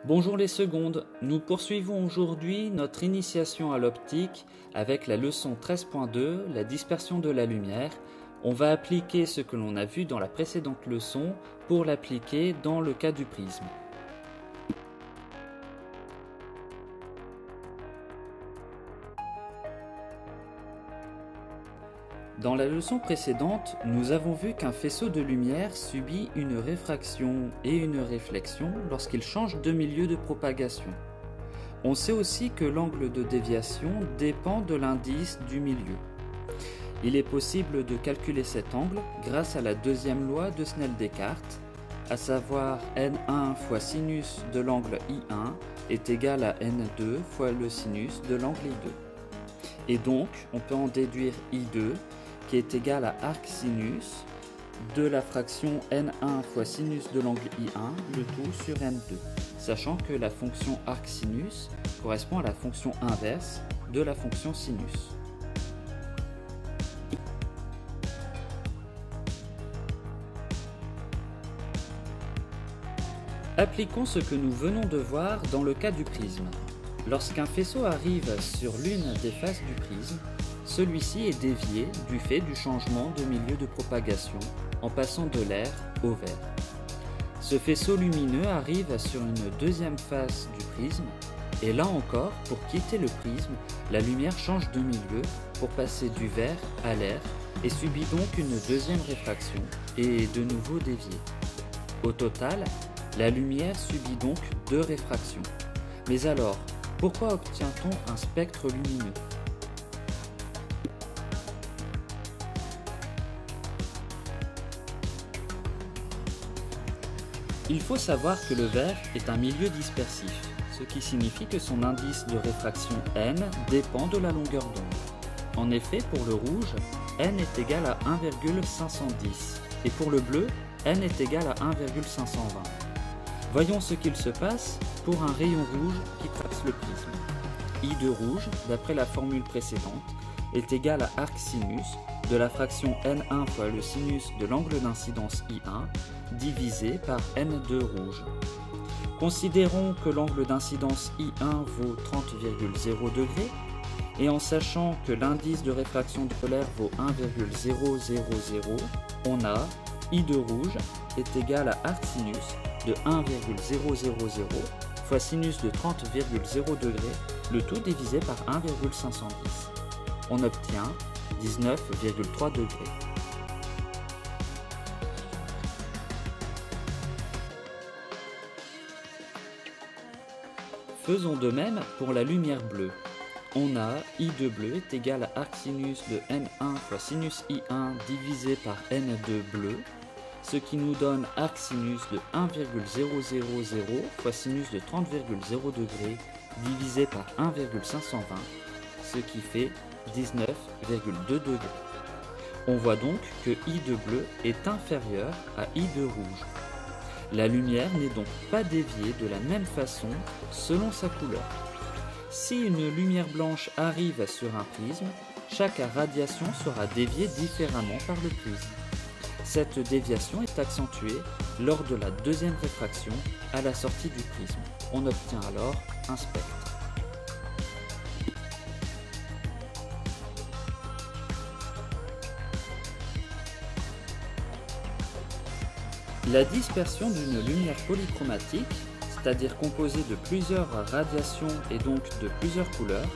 Bonjour les secondes, nous poursuivons aujourd'hui notre initiation à l'optique avec la leçon 13.2, la dispersion de la lumière. On va appliquer ce que l'on a vu dans la précédente leçon pour l'appliquer dans le cas du prisme. Dans la leçon précédente, nous avons vu qu'un faisceau de lumière subit une réfraction et une réflexion lorsqu'il change de milieu de propagation. On sait aussi que l'angle de déviation dépend de l'indice du milieu. Il est possible de calculer cet angle grâce à la deuxième loi de Snell-Descartes, à savoir n1 fois sinus de l'angle I1 est égal à n2 fois le sinus de l'angle I2. Et donc, on peut en déduire I2 qui est égal à arc sinus de la fraction n1 fois sinus de l'angle I1, le tout sur n2, sachant que la fonction arc sinus correspond à la fonction inverse de la fonction sinus. Appliquons ce que nous venons de voir dans le cas du prisme. Lorsqu'un faisceau arrive sur l'une des faces du prisme, celui-ci est dévié du fait du changement de milieu de propagation en passant de l'air au verre. Ce faisceau lumineux arrive sur une deuxième face du prisme et là encore, pour quitter le prisme, la lumière change de milieu pour passer du verre à l'air et subit donc une deuxième réfraction et est de nouveau déviée. Au total, la lumière subit donc deux réfractions. Mais alors, pourquoi obtient-on un spectre lumineux ? Il faut savoir que le verre est un milieu dispersif, ce qui signifie que son indice de réfraction n dépend de la longueur d'onde. En effet, pour le rouge, n est égal à 1,510 et pour le bleu, n est égal à 1,520. Voyons ce qu'il se passe pour un rayon rouge qui traverse le prisme. I de rouge, d'après la formule précédente, est égal à arc sinus de la fraction n1 fois le sinus de l'angle d'incidence I1 divisé par n2 rouge. Considérons que l'angle d'incidence I1 vaut 30,0 degrés et en sachant que l'indice de réfraction polaire vaut 1,000, on a I de rouge est égal à arc sinus de 1,000 fois sinus de 30,0 degrés, le tout divisé par 1,510. On obtient 19,3 degrés. Faisons de même pour la lumière bleue. On a I de bleu est égal à arc sinus de n1 fois sinus I1 divisé par n2 bleu, ce qui nous donne arc sinus de 1,000 fois sinus de 30,0 degrés divisé par 1,520, ce qui fait 19,2 degrés. On voit donc que I de bleu est inférieur à I de rouge. La lumière n'est donc pas déviée de la même façon selon sa couleur. Si une lumière blanche arrive sur un prisme, chaque radiation sera déviée différemment par le prisme. Cette déviation est accentuée lors de la deuxième réfraction à la sortie du prisme. On obtient alors un spectre. La dispersion d'une lumière polychromatique, c'est-à-dire composée de plusieurs radiations et donc de plusieurs couleurs,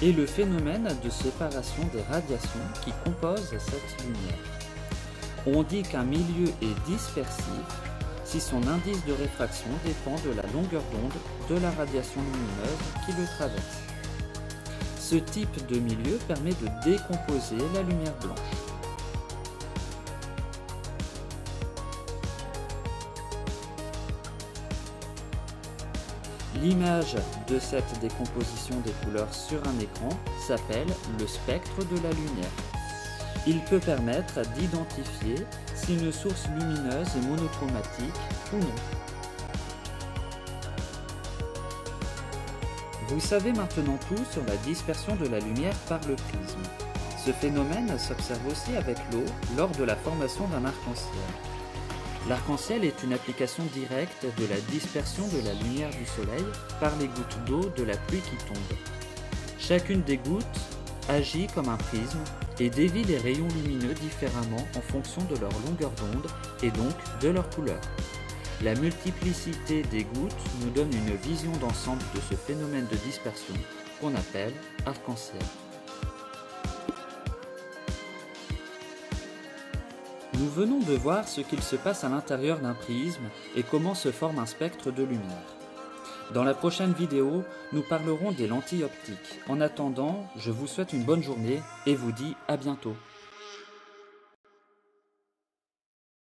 est le phénomène de séparation des radiations qui composent cette lumière. On dit qu'un milieu est dispersif si son indice de réfraction dépend de la longueur d'onde de la radiation lumineuse qui le traverse. Ce type de milieu permet de décomposer la lumière blanche. L'image de cette décomposition des couleurs sur un écran s'appelle le spectre de la lumière. Il peut permettre d'identifier si une source lumineuse est monochromatique ou non. Vous savez maintenant tout sur la dispersion de la lumière par le prisme. Ce phénomène s'observe aussi avec l'eau lors de la formation d'un arc-en-ciel. L'arc-en-ciel est une application directe de la dispersion de la lumière du soleil par les gouttes d'eau de la pluie qui tombent. Chacune des gouttes agit comme un prisme et dévie les rayons lumineux différemment en fonction de leur longueur d'onde et donc de leur couleur. La multiplicité des gouttes nous donne une vision d'ensemble de ce phénomène de dispersion qu'on appelle arc-en-ciel. Nous venons de voir ce qu'il se passe à l'intérieur d'un prisme et comment se forme un spectre de lumière. Dans la prochaine vidéo, nous parlerons des lentilles optiques. En attendant, je vous souhaite une bonne journée et vous dis à bientôt.